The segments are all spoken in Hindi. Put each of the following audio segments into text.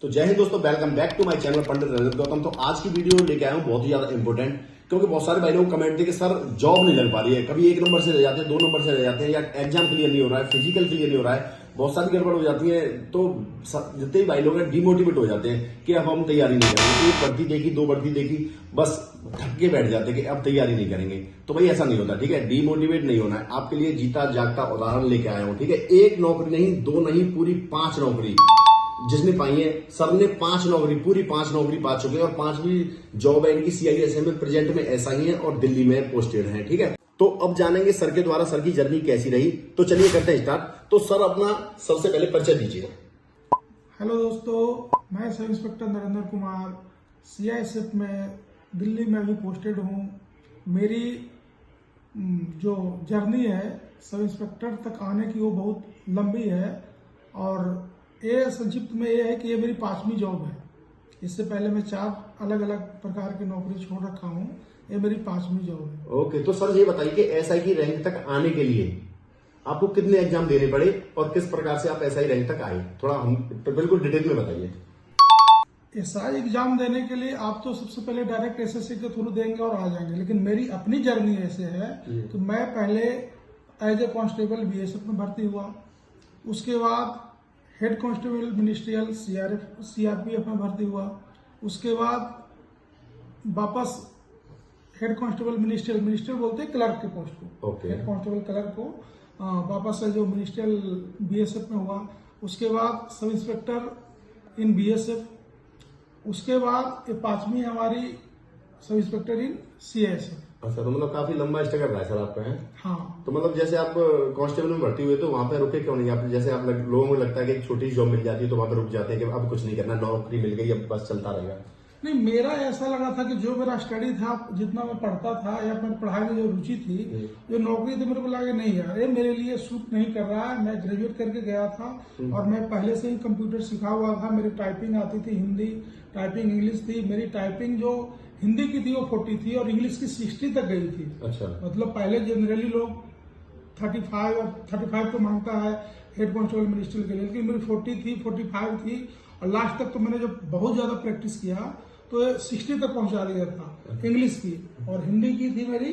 तो जय हिंद दोस्तों, welcome back to my channel Pandit Rajat Gautam. तो आज की वीडियो लेके आया हूँ बहुत ही ज्यादा इंपॉर्टेंट, क्योंकि बहुत सारे भाई लोग कमेंट थे कि सर जॉब नहीं लग पा रही है, कभी 1 नंबर से रह जाते हैं, 2 नंबर से रह जाते हैं, या एग्जाम क्लियर नहीं हो रहा है, फिजिकल क्लियर नहीं हो रहा है, बहुत सारी गड़बड़ हो जाती है। तो जितने भी भाई लोग हैं डिमोटिवेट हो जाते हैं कि अब हम तैयारी नहीं करेंगे। 1 भर्ती देखी, 2 भर्ती देखी, बस थक के बैठ जाते हैं कि अब तैयारी नहीं करेंगे। तो भाई ऐसा नहीं होता, ठीक है। डिमोटिवेट नहीं होना है। आपके लिए जीता जागता उदाहरण लेके आया हूँ, ठीक है। 1 नौकरी नहीं, 2 नहीं, पूरी 5 नौकरी जिसने पाई है। सर ने 5 नौकरी, पूरी 5 नौकरी पा चुके हैं, और 5वीं जॉब है इनकी CISF में प्रेजेंट में ऐसा ही है, और दिल्ली में पोस्टेड है, ठीक है। तो अब जानेंगे सर के द्वारा सर की जर्नी कैसी रही। तो चलिए करते हैं स्टार्ट। तो सर अपना सबसे पहले परिचय दीजिए। हेलो दोस्तों, मैं sub inspector Narendra Kumar CISF में दिल्ली में भी पोस्टेड हूँ। मेरी जो जर्नी है सब इंस्पेक्टर तक आने की वो बहुत लंबी है, और ये संक्षिप्त में ये है कि ये मेरी 5वीं जॉब है। इससे पहले मैं 4 अलग अलग प्रकार की नौकरी छोड़ रखा हूँ। ये मेरी 5वीं जॉब है। ओके, तो सर ये बताइए कि SI की रैंक तक आने के लिए आपको कितने एग्जाम देने पड़े, और किस प्रकार से आप SI रैंक तक आए, थोड़ा हम तो बिल्कुल डिटेल में बताइए। SI एग्जाम देने के लिए आप तो सबसे पहले डायरेक्ट SSC के थ्रू देंगे और आ जाएंगे, लेकिन मेरी अपनी जर्नी ऐसे है कि मैं पहले एज ए कांस्टेबल BSF में भर्ती हुआ, उसके बाद हेड कांस्टेबल मिनिस्ट्रियल CRPF में भर्ती हुआ, उसके बाद वापस हेड कांस्टेबल मिनिस्ट्रियल बोलते हैं क्लर्क के पोस्ट को, हेड कांस्टेबल क्लर्क को वापस से जो मिनिस्ट्रियल BSF में हुआ, उसके बाद सब इंस्पेक्टर इन BSF, उसके बाद ये 5वीं हमारी सब इंस्पेक्टर इन CISF। अच्छा, तो मतलब काफी लंबा स्ट्रगल रहा है सर आपका, है? हाँ। तो मतलब जैसे आप कांस्टेबल में भर्ती हुए तो वहां पे रुके क्यों नहीं आप? जैसे आप लोगों को लगता है कि एक छोटी जॉब मिल जाती है तो वहां पे रुक जाते हैं कि अब कुछ नहीं करना, नौकरी मिल गई, अब बस चलता रहेगा। नहीं, मेरा ऐसा लगा था कि जो मेरा स्टडी था, जितना मैं पढ़ता था या मेरी पढ़ाई में जो रुचि थी, जो नौकरी थी, मेरे को लगा नहीं यार ये मेरे लिए सूट नहीं कर रहा है। मैं ग्रेजुएट करके गया था और मैं पहले से ही कंप्यूटर सिखा हुआ था। मेरी टाइपिंग आती थी, हिंदी टाइपिंग, इंग्लिश थी। मेरी टाइपिंग जो हिंदी की थी वो 40 थी और इंग्लिश की 60 तक गई थी। अच्छा। मतलब पहले जनरली लोग 35 और 35 तो मांगता है हेड कांस्टेबल मिनिस्ट्रियल के लिए, लेकिन मेरी 40 थी, 45 थी, और लास्ट तक तो मैंने जब बहुत ज्यादा प्रैक्टिस किया तो 60 तक पहुंचा दिया था इंग्लिश की, और हिंदी की थी मेरी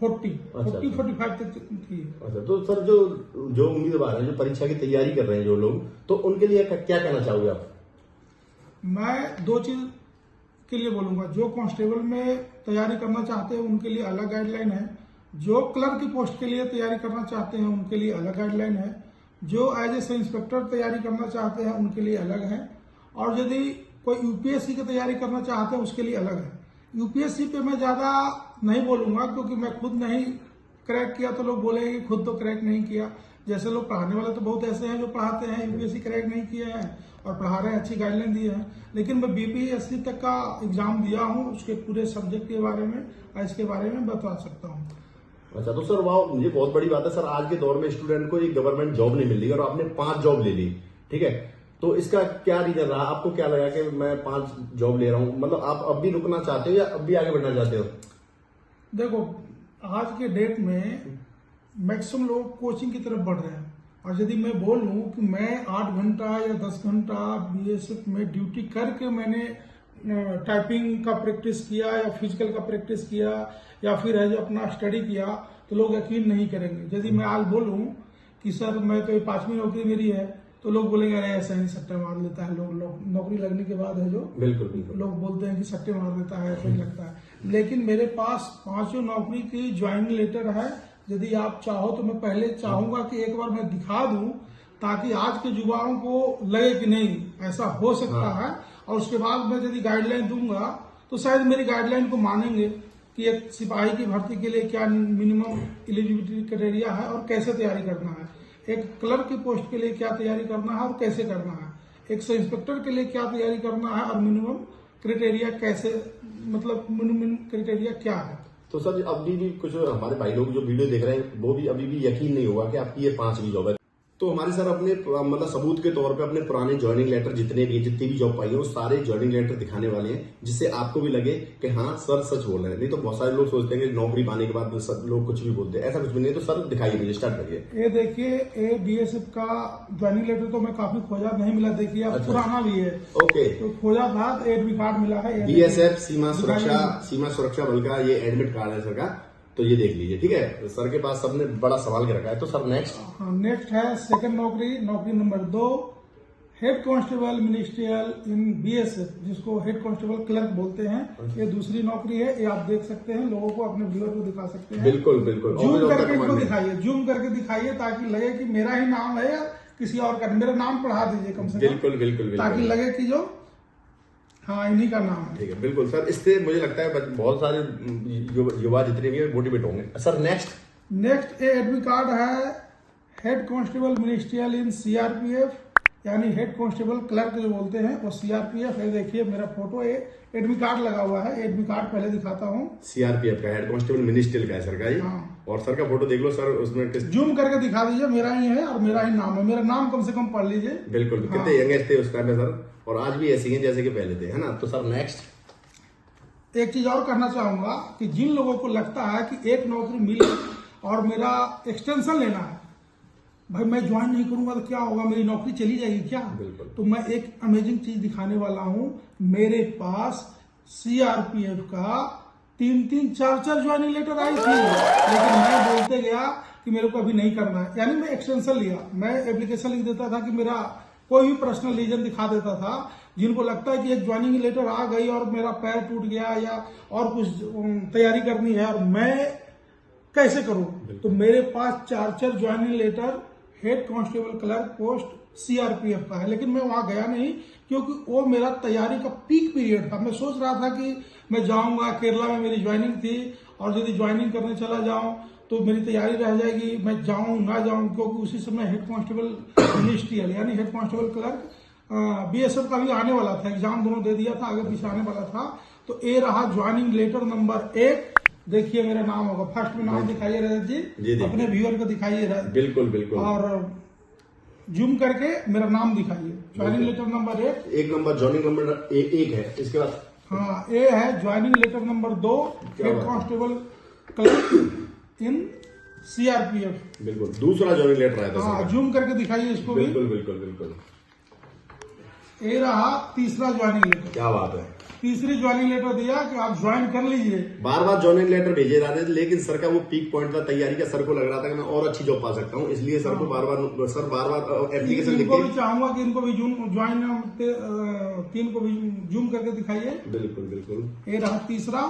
45 तक थी। अच्छा, तो सर जो उम्मीदवार हैं, जो परीक्षा की तैयारी कर रहे हैं जो लोग, तो उनके लिए क्या कहना चाहोगे आप? मैं 2 चीज के लिए बोलूंगा। जो कांस्टेबल में तैयारी करना चाहते हैं उनके लिए अलग गाइडलाइन है, जो क्लर्क की पोस्ट के लिए तैयारी करना चाहते हैं उनके लिए अलग गाइडलाइन है, जो एज ए सब इंस्पेक्टर तैयारी करना चाहते हैं उनके लिए अलग है, और यदि कोई UPSC की तैयारी करना चाहते हैं उसके लिए अलग है। UPSC पे मैं ज्यादा नहीं बोलूंगा, क्योंकि मैं खुद नहीं क्रैक किया तो लोग बोलेंगे कि खुद तो क्रैक नहीं किया। जैसे लोग पढ़ाने वाले तो बहुत ऐसे हैं जो पढ़ाते हैं, UPSC क्रैक नहीं किए हैं और पढ़ा रहे हैं, अच्छी गाइडलाइन दिए हैं। लेकिन मैं BPSC तक का एग्जाम दिया हूँ, उसके पूरे सब्जेक्ट के बारे में और इसके बारे में बता सकता हूँ। अच्छा, तो सर वाह, मुझे बहुत बड़ी बात है सर। आज के दौर में स्टूडेंट को एक गवर्नमेंट जॉब नहीं मिल रही, और आपने 5 जॉब ले ली, ठीक है। तो इसका क्या रीजन रहा? आपको क्या लगा कि मैं 5 जॉब ले रहा हूँ? मतलब आप अब भी रुकना चाहते हो या अब भी आगे बढ़ना चाहते हो? देखो, आज के डेट में मैक्सिमम लोग कोचिंग की तरफ बढ़ रहे हैं, और यदि मैं बोलूं कि मैं 8 घंटा या 10 घंटा BSF में ड्यूटी करके मैंने टाइपिंग का प्रैक्टिस किया या फिजिकल का प्रैक्टिस किया या फिर है जो अपना स्टडी किया, तो लोग यकीन नहीं करेंगे। यदि मैं आज बोलूं कि सर मैं तो 5वीं नौकरी मेरी है, तो लोग बोलेंगे अरे ऐसा ही सट्टे मार लेता है। लोग नौकरी लगने के बाद है जो बिल्कुल लोग बोलते हैं कि सट्टे मार देता है, ऐसा ही लगता है। लेकिन मेरे पास 5 नौकरी की ज्वाइनिंग लेटर है। यदि आप चाहो तो मैं पहले चाहूंगा कि एक बार मैं दिखा दूं, ताकि आज के युवाओं को लगे कि नहीं ऐसा हो सकता है, और उसके बाद मैं यदि गाइडलाइन दूंगा तो शायद मेरी गाइडलाइन को मानेंगे कि एक सिपाही की भर्ती के लिए क्या मिनिमम एलिजिबिलिटी क्राइटेरिया है और कैसे तैयारी करना है, एक क्लर्क की पोस्ट के लिए क्या तैयारी करना है और कैसे करना है, एक सब इंस्पेक्टर के लिए क्या तैयारी करना है और मिनिमम क्राइटेरिया कैसे, मतलब मिनिमम क्राइटेरिया क्या है। तो सर अभी भी कुछ हमारे भाई लोग जो वीडियो देख रहे हैं वो भी अभी भी यकीन नहीं होगा कि आपकी ये 5वीं जॉब है। तो हमारे सर अपने मतलब सबूत के तौर पे अपने पुराने ज्वाइनिंग लेटर जितने भी जितनी भी जॉब पाई है वो सारे ज्वाइनिंग लेटर दिखाने वाले हैं, जिससे आपको भी लगे कि हाँ सर सच बोल रहे हैं। नहीं तो बहुत सारे लोग सोचते हैं कि नौकरी पाने के बाद सब लोग कुछ भी बोलते हैं, ऐसा कुछ भी नहीं है। तो सर दिखाइए मुझे, स्टार्ट करिए। ये देखिए, ये बीएसएफ का ज्वाइनिंग लेटर तो मैं काफी खोजा, नहीं मिला। देखिए अब पुराना भी है, ओके। तो खोजा था तो एडमिट कार्ड मिला है। बीएसएफ सीमा सुरक्षा बल का ये एडमिट कार्ड है सर का, तो ये देख लीजिए। ठीक है, सर के पास सबने बड़ा सवाल के रखा है। तो सर नेक्स्ट है सेकंड नौकरी number 2, head constable ministerial in BSF, जिसको हेड कांस्टेबल क्लर्क बोलते हैं। ये दूसरी नौकरी है, ये आप देख सकते हैं, लोगों को अपने व्यूअर को दिखा सकते हैं। बिल्कुल बिल्कुल, जूम करके इनको दिखाइए, जूम करके दिखाइए, ताकि लगे कि मेरा ही नाम है या किसी और का। मेरा नाम पढ़ा दीजिए कम से कम, बिल्कुल बिल्कुल, ताकि लगे कि जो हाँ इन्हीं का नाम है। ठीक है, बिल्कुल सर। इससे मुझे लगता है बहुत सारे युवा जितने भी हैं मोटिवेट होंगे। सर नेक्स्ट ये एडमिट कार्ड है हेड कांस्टेबल मिनिस्ट्रियल इन सीआरपीएफ, यानी हेड कांस्टेबल क्लर्क जो बोलते हैं वो सीआरपीएफ है। देखिए मेरा फोटो है, एडमिट कार्ड लगा हुआ है। एडमिट कार्ड पहले दिखाता हूँ। सीआरपीएफ का हेड कांस्टेबल मिनिस्ट्रियल का है सर का ये। हाँ। और सर का फोटो देख लो सर, उसमें जूम करके दिखा दीजिए, मेरा ही है और मेरा ही नाम है। मेरा नाम कम से कम पढ़ लीजिए। बिल्कुल, कितने यंग थे उस टाइम में सर, और आज भी ऐसे ही हैं जैसे कि पहले थे, है ना। तो सर नेक्स्ट एक चीज और करना चाहूंगा कि जिन लोगों को लगता है कि एक नौकरी मिली और मेरा एक्सटेंशन लेना है, भाई मैं ज्वाइन नहीं करूंगा तो क्या होगा, मेरी नौकरी चली जाएगी क्या। बिल्कुल। तो मैं एक अमेजिंग चीज दिखाने वाला हूं। मेरे पास सीआरपीएफ का 3-3, 4-4 ज्वाइनिंग लेटर आई थी, लेकिन मैं बोलते गया कि मेरे को अभी नहीं करना है। यानी मैं एक्सटेंशन लिया, मैं एप्लीकेशन लिख देता था कि मेरा कोई भी पर्सनल रीजन दिखा देता था। जिनको लगता है कि एक ज्वाइनिंग लेटर आ गई और मेरा पैर टूट गया या और कुछ तैयारी करनी है और मैं कैसे करूं, तो मेरे पास 4-4 joining letter head constable clerk post CRPF का है। लेकिन मैं वहां गया नहीं, क्योंकि वो मेरा तैयारी का पीक पीरियड था। मैं सोच रहा था कि मैं जाऊंगा, केरला में मेरी ज्वाइनिंग थी, और यदि ज्वाइनिंग करने चला जाऊं तो मेरी तैयारी रह जाएगी, मैं जाऊं ना जाऊं, क्योंकि उसी समय हेड कांस्टेबल मिनिस्ट्रियल यानी हेड कांस्टेबल क्लर्क बीएसएफ का भी आने वाला था। एग्जाम दोनों दे दिया था, आगे पीछे आने वाला था। तो ये रहा ज्वाइनिंग लेटर नंबर 1। देखिए मेरा नाम होगा, फर्स्ट में नाम दिखाइए रजत जी, अपने व्यूअर को दिखाइए। बिल्कुल बिल्कुल, और जूम करके मेरा नाम दिखाइए। Joining letter number 1 number joining number 1 है। इसके बाद हाँ, ये है joining letter number 2, head constable clerk in CRPF. बिल्कुल, दूसरा ज्वाइनिंग लेटर आया था। हाँ, जूम करके दिखाइए इसको भी। बिल्कुल बिल्कुल बिल्कुल। ये रहा तीसरा ज्वाइनिंग लेटर। क्या बात है, तीसरी ज्वाइनिंग लेटर दिया कि आप ज्वाइन कर लीजिए। बार बार ज्वाइनिंग लेटर भेजे जा रहे थे, लेकिन सर का वो पीक पॉइंट था तैयारी का। सर को लग रहा था कि मैं और अच्छी जॉब पा सकता हूँ, इसलिए सर को बार बार एप्लीकेशन इनको भी चाहूंगा कि इनको भी ज्वाइन 3 को भी जूम करके दिखाइए। बिल्कुल बिल्कुल। ये रहा तीसरा।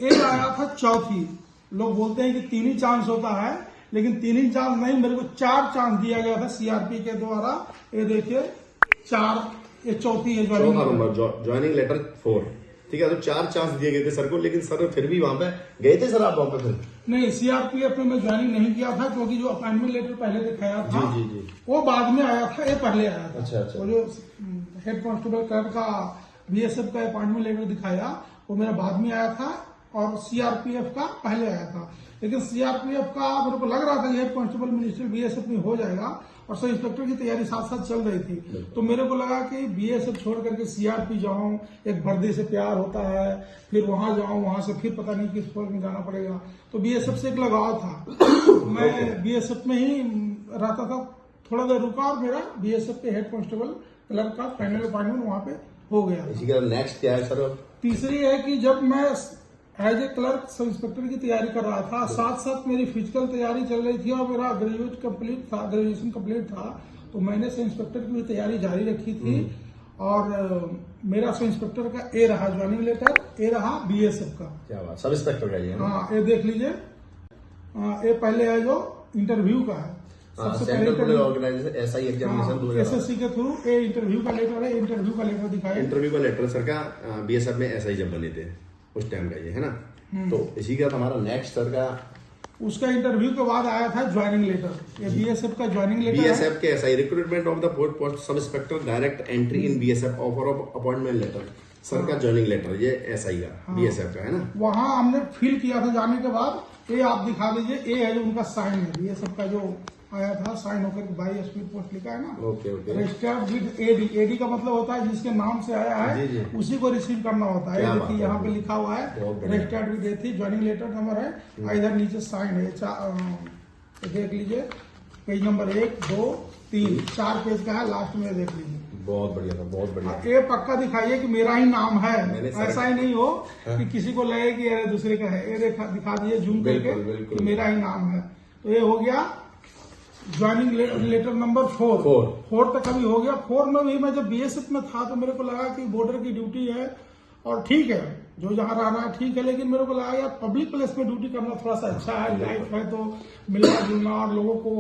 एक आया था चौथी। लोग बोलते हैं कि 3 ही चांस होता है, लेकिन 3 ही चांस नहीं, मेरे को 4 चांस दिया गया था सीआरपी के द्वारा। ये देखिए 4, ये चौथी है ज्वाइनिंग लेटर 4। ठीक है, तो 4 चांस दिए गए थे सर को, लेकिन सर फिर भी वहां पे गए थे। सर आप वहां पे फिर नहीं, सीआरपीएफ में मैं ज्वाइनिंग नहीं किया था, क्योंकि जो अपॉइंटमेंट लेटर पहले दिखाया था जी वो बाद में आया था, ये पहले आया था। अच्छा। वो जो हेड कांस्टेबल क्लर्क का बीएसएफ का अपॉइंटमेंट लेटर दिखाया वो मेरा बाद में आया था, और सीआरपीएफ का पहले आया था। लेकिन सीआरपीएफ का मेरे को लग रहा था कि हेड कांस्टेबल मिनिस्ट्री बीएसएफ में हो जाएगा, और सब इंस्पेक्टर की तैयारी साथ साथ चल रही थी। तो मेरे को लगा कि बीएसएफ छोड़ करके सीआरपी जाऊं, एक वर्दी से प्यार होता है, फिर वहां जाऊं, वहां से फिर पता नहीं किस फौज में जाना पड़ेगा। तो बीएसएफ से एक लगाव था। मैं बीएसएफ में ही रहता था। थोड़ा देर रुका और मेरा बीएसएफ के हेड कांस्टेबल क्लर्क का फाइनल अपॉइंटमेंट वहां पे हो गया। इसी का नेक्स्ट क्या है सर? तीसरी है कि जब मैं as a clerk sub inspector की तैयारी कर रहा था, साथ साथ मेरी फिजिकल तैयारी चल रही थी, और मेरा ग्रेजुएशन कंप्लीट था, तो मैंने सब इंस्पेक्टर की तैयारी जारी रखी थी। और मेरा सब इंस्पेक्टर का ए रहा ज्वाइनिंग लेटर, ए रहा बीएसएफ का। क्या बात, सब इंस्पेक्टर का ये? हाँ, ये देख लीजिए। ये पहले है जो इंटरव्यू का है, सबसे पहले ऑर्गेनाइजेशन एसआई एग्जामिनेशन एसएससी के थ्रू। ये इंटरव्यू का लेटर है, इंटरव्यू का लेटर दिखाया। इंटरव्यू का लेटर सर का बीएसएफ में एसआई जब बने थे उस टाइम का ये है ना। तो इसी का हमारा नेक्स्ट सर का, उसका इंटरव्यू के बाद आया था ज्वाइनिंग लेटर। ये बीएसएफ का ज्वाइनिंग लेटर, बीएसएफ के SI recruitment of the post sub inspector direct entry in BSF offer of appointment letter. Sir का ज्वाइनिंग लेटर ये एसआई का बीएसएफ का है ना। वहां हमने फिल किया था जाने के बाद। ये आप दिखा दीजिए, ये है जो उनका साइन है बीएसएफ का, जो आया था, साइन होकर बाई स्पीड पोस्ट लिखा है ना, okay okay. Registered with AD. AD का मतलब होता है जिसके नाम से आया है जी, जी। उसी को रिसीव करना होता है। क्या ये बात देखिए है। यहाँ पे लिखा हुआ है बहुत बढ़िया। रजिस्टर्ड विद एथी, ज्वाइनिंग लेटर नंबर है, इधर नीचे साइन है। ये देख लीजिए, पेज नंबर 1, 2, 3, 4 पेज का है, लास्ट में देख लीजिए। बहुत बढ़िया था, बहुत बढ़िया। ये पक्का दिखाइए कि मेरा ही नाम है, मैंने सर- ऐसा ही नहीं हो कि किसी को लगे कि अरे दूसरे का है। ये दिखा दीजिए जूम करके बिल्कुल, बिल्कुल। कि मेरा ही नाम है। तो ये हो गया ज्वाइनिंग लेटर नंबर 4। 4 तक अभी हो गया। 4 में भी मैं जब बीएसएफ में था तो मेरे को लगा कि बॉर्डर की ड्यूटी है और ठीक है, जो जहाँ रहना है ठीक है, लेकिन मेरे को लगा यार पब्लिक प्लेस में ड्यूटी करना थोड़ा सा अच्छा है, लाइफ है, तो मिलना जुलना और लोगों को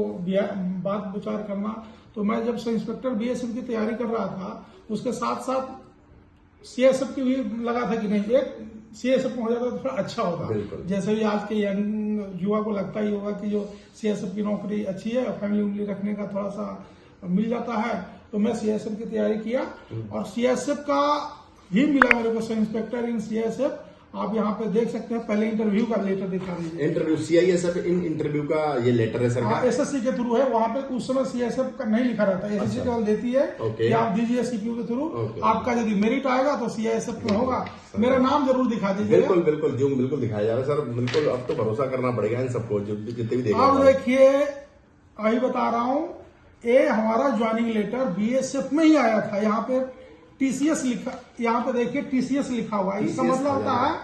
बात विचार करना। तो मैं जब से इंस्पेक्टर बीएसएफ की तैयारी कर रहा था, उसके साथ साथ सीएसएफ की भी लगा था कि नहीं, एक सीएसएफ में हो जाता तो थोड़ा अच्छा होता। जैसे भी आज के यंग युवा को लगता ही होगा कि जो सीएसएफ की नौकरी अच्छी है, फैमिली उंगली रखने का थोड़ा सा मिल जाता है। तो मैं सीएसएफ की तैयारी किया और सीएसएफ का ही मिला मेरे को, इंस्पेक्टर इन सीएसएफ। आप यहाँ पे देख सकते हैं, पहले इंटरव्यू का लेटर दिखा दीजिए। इंटरव्यू सीआईएसएफ इन इंटरव्यू का ये लेटर है सर? हाँ, एसएससी के थ्रू है। वहाँ पे उस समय सीएसएफ का नहीं लिखा रहता, एसएससी केवल देती है कि आप दीजिए सीपीयू के थ्रू। आपका यदि मेरिट आएगा तो सीआईएसएफ में होगा। मेरा नाम जरूर दिखा दीजिए। बिल्कुल बिल्कुल जी, बिल्कुल दिखाया जा रहा है सर। बिल्कुल, अब तो भरोसा करना पड़ेगा इन सबको, जितने भी देखेंगे। अब देखिए, अभी बता रहा हूँ, ये हमारा ज्वाइनिंग लेटर बीएसएफ में ही आया था। यहाँ पे टीसीएस लिखा, यहाँ पे देखिए टीसीएस लिखा हुआ है। इसका मतलब होता है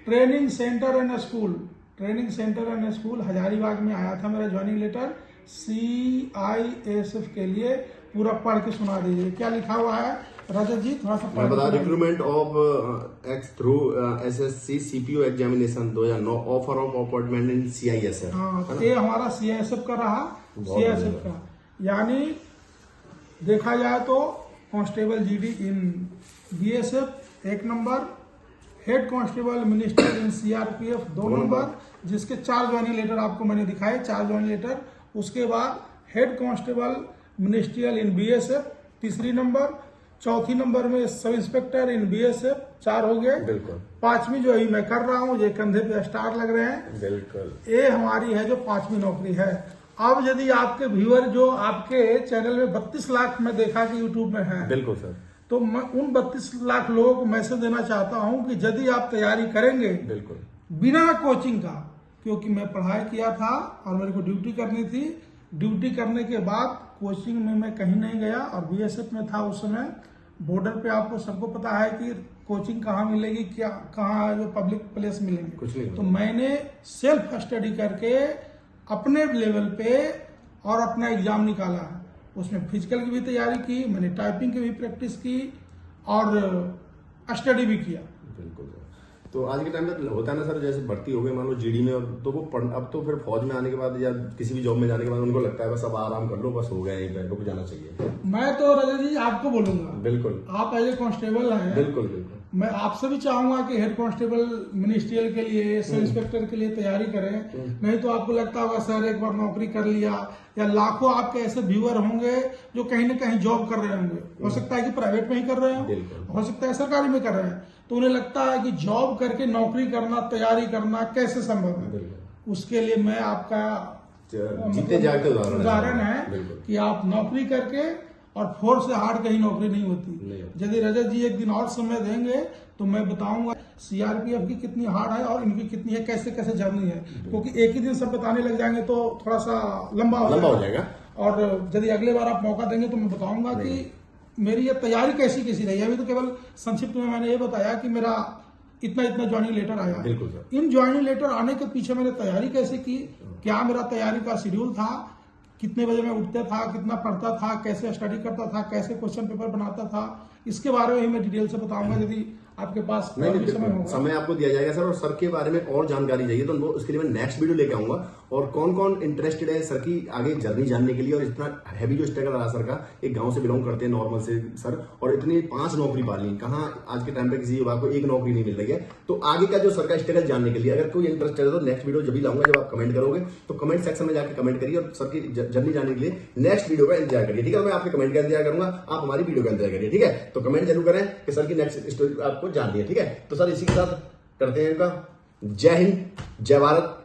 training centre and school. Training centre and school Hazaribagh में आया था मेरा ज्वाइनिंग लेटर सीआईएसएफ के लिए। पूरा पढ़ के सुना दीजिए क्या लिखा हुआ है रजत जी, थोड़ा सा मैं बता, recruitment of x through SSC CPU examination 2009, offer of appointment in CISF. हाँ, ये हमारा सीआईएसएफ का रहा, सीआईएसएफ का। यानी देखा जाए तो constable GD in BSF 1 number, head constable minister in CRPF 2 number, जिसके 4 ज्वाइनिंग लेटर आपको मैंने दिखाए, 4 ज्वाइनिंग लेटर। उसके बाद head constable ministerial in BSF 3 number, 4 number में सब इंस्पेक्टर इन बीएसएफ 4 हो गए। बिल्कुल। 5वीं जो अभी मैं कर रहा हूँ, ये कंधे पे स्टार लग रहे हैं। बिल्कुल, ये हमारी है जो 5वीं नौकरी है। अब यदि आपके व्यूअर जो आपके चैनल में 32 लाख में देखा कि यूट्यूब में है, बिल्कुल सर, तो मैं उन 32 लाख लोगों को मैसेज देना चाहता हूं कि यदि आप तैयारी करेंगे बिल्कुल बिना कोचिंग का, क्योंकि मैं पढ़ाई किया था और मेरे को ड्यूटी करनी थी। ड्यूटी करने के बाद कोचिंग में मैं कहीं नहीं गया और बीएसएफ में था उस समय। बॉर्डर पे आपको सबको पता है कि कोचिंग कहाँ मिलेगी, क्या कहाँ जो पब्लिक प्लेस मिलेंगे, कुछ नहीं। तो मैंने सेल्फ स्टडी करके अपने लेवल पे और अपना एग्जाम निकाला है। उसमें फिजिकल की भी तैयारी की, मैंने टाइपिंग की भी प्रैक्टिस की और स्टडी भी किया। बिल्कुल सर। तो आज के टाइम में होता है ना सर, जैसे भर्ती हो गई मान लो जीडी में, तो वो अब तो फिर फौज में आने के बाद या किसी भी जॉब में जाने के बाद उनको लगता है बस अब आराम कर लो, बस हो गया, यहीं पे रुक जाना चाहिए। मैं तो रजत जी आपको बोलूंगा, बिल्कुल, आप एज ए कांस्टेबल हैं, बिल्कुल बिल्कुल, मैं आपसे भी चाहूंगा कि हेड कांस्टेबल मिनिस्ट्रियल के लिए, सब इंस्पेक्टर के लिए तैयारी करें। नहीं तो आपको लगता होगा सर एक बार नौकरी कर लिया, या लाखों आपके ऐसे व्यूअर होंगे जो कहीं ना कहीं जॉब कर रहे होंगे। हो सकता है कि प्राइवेट में ही कर रहे हो, हो सकता है सरकारी में कर रहे हैं, तो उन्हें लगता है कि जॉब करके नौकरी करना, तैयारी करना कैसे संभव है। उसके लिए मैं आपका जीते जागते उदाहरण है कि आप नौकरी करके, और फोर्स से हार्ड कहीं नौकरी नहीं होती। यदि रजत जी एक दिन और समय देंगे तो मैं बताऊंगा सीआरपीएफ की कितनी हार्ड है और इनकी कितनी है, कैसे कैसे जर्नी है। क्योंकि एक ही दिन सब बताने लग जाएंगे तो थोड़ा सा लंबा हो जाएगा। और यदि अगले बार आप मौका देंगे तो मैं बताऊंगा कि मेरी ये तैयारी कैसी कैसी रही। अभी तो केवल संक्षिप्त में मैंने ये बताया कि मेरा इतना इतना ज्वाइनिंग लेटर आया। इन ज्वाइनिंग लेटर आने के पीछे मैंने तैयारी कैसे की, क्या मेरा तैयारी का शेड्यूल था, कितने बजे मैं उठता था, कितना पढ़ता था, कैसे स्टडी करता था, कैसे क्वेश्चन पेपर बनाता था, इसके बारे में ही मैं डिटेल से बताऊंगा यदि आपके पास समय आपको दिया जाएगा सर। और सर के बारे में और जानकारी चाहिए तो उसके लिए मैं नेक्स्ट वीडियो लेके आऊंगा। और कौन कौन इंटरेस्टेड है सर की आगे जर्नी जानने के लिए, और इतना हैवी जो स्ट्रगल रहा सर का, एक गांव से बिलोंग करते हैं नॉर्मल से सर, और इतनी 5 नौकरी पाली, कहाँ आज के टाइम पे किसी युवा को एक नौकरी नहीं मिल रही है। तो आगे का जो सर का स्ट्रगल जानने के लिए अगर कोई इंटरेस्टेड है तो नेक्स्ट वीडियो जब भी लाऊंगा, जब आप कमेंट करोगे तो कमेंट सेक्शन में जाकर कमेंट करिए और सर की जर्नी जानने के लिए नेक्स्ट वीडियो का इंतजार करिए। ठीक है, मैं आपके कमेंट का इंतजार करूंगा, आप हमारी वीडियो का इंतजार करिए। ठीक है, तो कमेंट जरूर करें कि सर की नेक्स्ट स्टोरी आपको जाननी है। ठीक है, तो सर इसी के साथ करते हैं इनका जय हिंद, जय भारत।